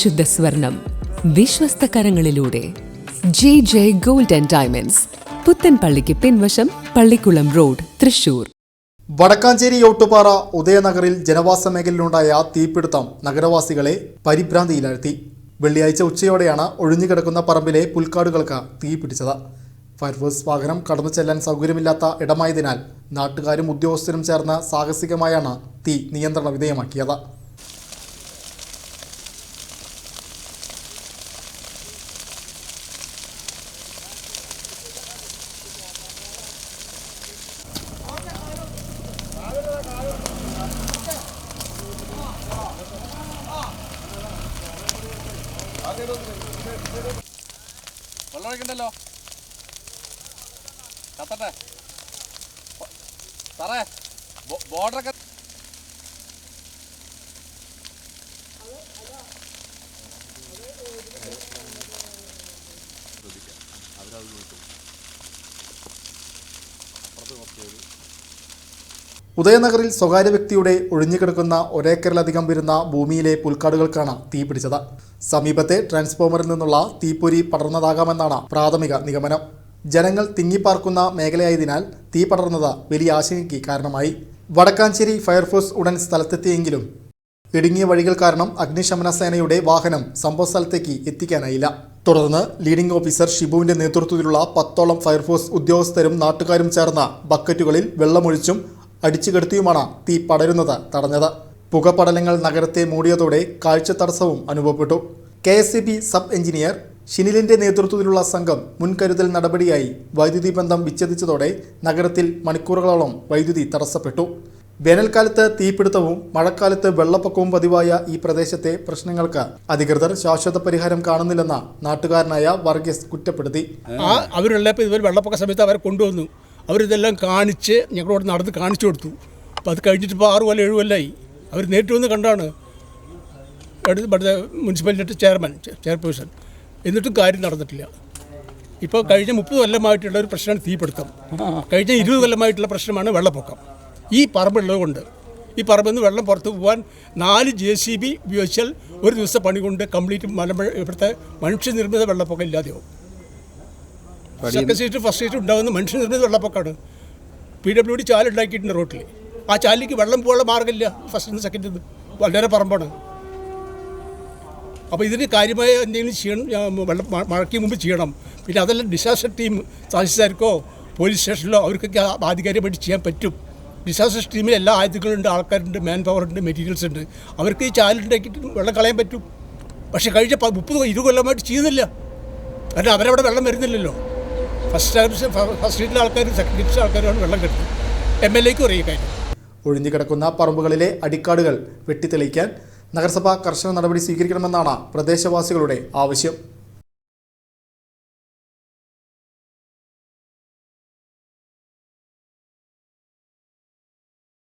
പരിശുദ്ധ സ്വർണം വിശ്വസ്ത കരങ്ങളിലൂടെ JJ Gold and Diamonds, പുത്തൻപള്ളിക്ക് പിൻവശം, പള്ളിക്കുളം റോഡ്, തൃശൂർ. വടക്കാഞ്ചേരി ഓട്ടുപാറ ഉദയനഗറിൽ ജനവാസ മേഖലയിലുണ്ടായ തീപിടുത്തം നഗരവാസികളെ പരിഭ്രാന്തിയിലാഴ്ത്തി. വെള്ളിയാഴ്ച ഉച്ചയോടെയാണ് ഒഴിഞ്ഞുകിടക്കുന്ന പറമ്പിലെ പുൽക്കാടുകൾക്ക് തീപിടിച്ചത്. ഫയർഫോഴ്സ് വാഹനം കടന്നു ചെല്ലാൻ സൗകര്യമില്ലാത്ത ഇടമായതിനാൽ നാട്ടുകാരും ഉദ്യോഗസ്ഥരും ചേർന്ന് സാഹസികമായാണ് തീ നിയന്ത്രണ വിധേയമാക്കിയത്. വെള്ളമൊഴിക്കണ്ടല്ലോ, കത്തട്ടെ സാറേ, ബോർഡറൊക്കെ ഉദയനഗറിൽ സ്വകാര്യ വ്യക്തിയുടെ ഒഴിഞ്ഞുകിടക്കുന്ന ഒരേക്കറിലധികം വരുന്ന ഭൂമിയിലെ പുൽക്കാടുകൾക്കാണ് തീപിടിച്ചത്. സമീപത്തെ ട്രാൻസ്ഫോമറിൽ നിന്നുള്ള തീപ്പൊരി പടർന്നതാകാമെന്നാണ് പ്രാഥമിക നിഗമനം. ജനങ്ങൾ തിങ്ങിപ്പാർക്കുന്ന മേഖലയായതിനാൽ തീ പടർന്നത് വലിയ ആശങ്കയ്ക്ക് കാരണമായി. വടക്കാഞ്ചേരി ഫയർഫോഴ്സ് ഉടൻ സ്ഥലത്തെത്തിയെങ്കിലും ഇടുങ്ങിയ വഴികൾ കാരണം അഗ്നിശമന സേനയുടെ വാഹനം സംഭവസ്ഥലത്തേക്ക് എത്തിക്കാനായില്ല. തുടർന്ന് ലീഡിംഗ് ഓഫീസർ ഷിബുവിന്റെ നേതൃത്വത്തിലുള്ള 10ഓളം ഫയർഫോഴ്സ് ഉദ്യോഗസ്ഥരും നാട്ടുകാരും ചേർന്ന ബക്കറ്റുകളിൽ വെള്ളമൊഴിച്ചും അടിച്ചുകെടുത്തിയുമാണ് തീ പടരുന്നത് തടഞ്ഞത്. പുകപടലങ്ങൾ നഗരത്തെ മൂടിയതോടെ കാഴ്ച തടസ്സവും അനുഭവപ്പെട്ടു. KSEB സബ് എഞ്ചിനീയർ ഷിനിലിന്റെ നേതൃത്വത്തിലുള്ള സംഘം മുൻകരുതൽ നടപടിയായി വൈദ്യുതി ബന്ധം വിച്ഛേദിച്ചതോടെ നഗരത്തിൽ മണിക്കൂറുകളോളം വൈദ്യുതി തടസ്സപ്പെട്ടു. വേനൽക്കാലത്ത് തീപിടുത്തവും മഴക്കാലത്ത് വെള്ളപ്പൊക്കവും പതിവായ ഈ പ്രദേശത്തെ പ്രശ്നങ്ങൾക്ക് അധികൃതർ ശാശ്വത പരിഹാരം കാണുന്നില്ലെന്ന് നാട്ടുകാരനായ വർഗീസ് കുറ്റപ്പെടുത്തി. അവരുള്ളപ്പോൾ ഇതുവരെ വെള്ളപ്പൊക്ക സമയത്ത് അവരെ കൊണ്ടുവന്നു. അവരിതെല്ലാം കാണിച്ച് ഞങ്ങളോട് നടന്ന് കാണിച്ചു കൊടുത്തു. അപ്പോൾ അത് കഴിഞ്ഞിട്ട് ഇപ്പോൾ 6 കൊല്ലം 7 കൊല്ലമായി. അവർ നേരിട്ട് വന്ന് കണ്ടാണ് ഇവിടുത്തെ മുനിസിപ്പാലിറ്റി ചെയർപേഴ്സൺ. എന്നിട്ടും കാര്യം നടന്നിട്ടില്ല. ഇപ്പോൾ കഴിഞ്ഞ 30 കൊല്ലമായിട്ടുള്ള ഒരു പ്രശ്നമാണ് തീപിടുത്തം. കഴിഞ്ഞ 20 കൊല്ലമായിട്ടുള്ള പ്രശ്നമാണ് വെള്ളപ്പൊക്കം. ഈ പറമ്പുള്ളത് കൊണ്ട് ഈ പറമ്പിൽ നിന്ന് വെള്ളം പുറത്ത് പോകാൻ 4 JCB ഉപയോഗിച്ചാൽ ഒരു ദിവസം പണി കൊണ്ട് കംപ്ലീറ്റ് മലമ്പുഴ ഇവിടുത്തെ മനുഷ്യനിർമ്മിത വെള്ളപ്പൊക്കം ഇല്ലാതെയാവും. സെക്കൻഡ് സ്റ്റേറ്റ് ഫസ്റ്റ് സ്റ്റേറ്റ് ഉണ്ടാകുന്ന മനുഷ്യനിർമ്മിത വെള്ളപ്പൊക്കമാണ്. PWD ചാലുണ്ടാക്കിയിട്ടുണ്ട് റോട്ടിൽ. ആ ചാലിലേക്ക് വെള്ളം പോകാനുള്ള മാർഗ്ഗമില്ല. ഫസ്റ്റ് സെക്കൻഡ് വളരെ പറമ്പാണ്. അപ്പോൾ ഇതിന് കാര്യമായ എന്തെങ്കിലും ചെയ്യണം, വെള്ളം മഴയ്ക്ക് മുമ്പ് ചെയ്യണം. പിന്നെ അതെല്ലാം ഡിസാസ്റ്റർ ടീം തഹസിൽദാർക്കോ പോലീസ് സ്റ്റേഷനിലോ അവർക്കൊക്കെ ആധികാരികമായിട്ട് ചെയ്യാൻ പറ്റും. ഡിസാസ്റ്റർ ടീമിൽ എല്ലാ ആയുധങ്ങളുണ്ട്, ആൾക്കാരുണ്ട്, മാൻ പവർ ഉണ്ട്, മെറ്റീരിയൽസ് ഉണ്ട്. അവർക്ക് ഈ ചാലുണ്ടാക്കിയിട്ട് വെള്ളം കളയാൻ പറ്റും. പക്ഷേ കഴിഞ്ഞ 30-20 കൊല്ലമായിട്ട് ചെയ്യുന്നില്ല. കാരണം അവരവിടെ വെള്ളം വരുന്നില്ലല്ലോ. ഫസ്റ്റ് സ്റ്റേറ്റിലെ ആൾക്കാരും സെക്കൻഡ് സ്റ്റേറ്റിലെ ആൾക്കാരുമാണ് വെള്ളം കെട്ടുന്നത്. MLAക്ക് ഒരേ കാര്യം. ഒഴിഞ്ഞുകിടക്കുന്ന പറമ്പുകളിലെ അടിക്കാടുകൾ വെട്ടിത്തെളിക്കാൻ നഗരസഭ കർശന നടപടി സ്വീകരിക്കണമെന്നാണ് പ്രദേശവാസികളുടെ ആവശ്യം.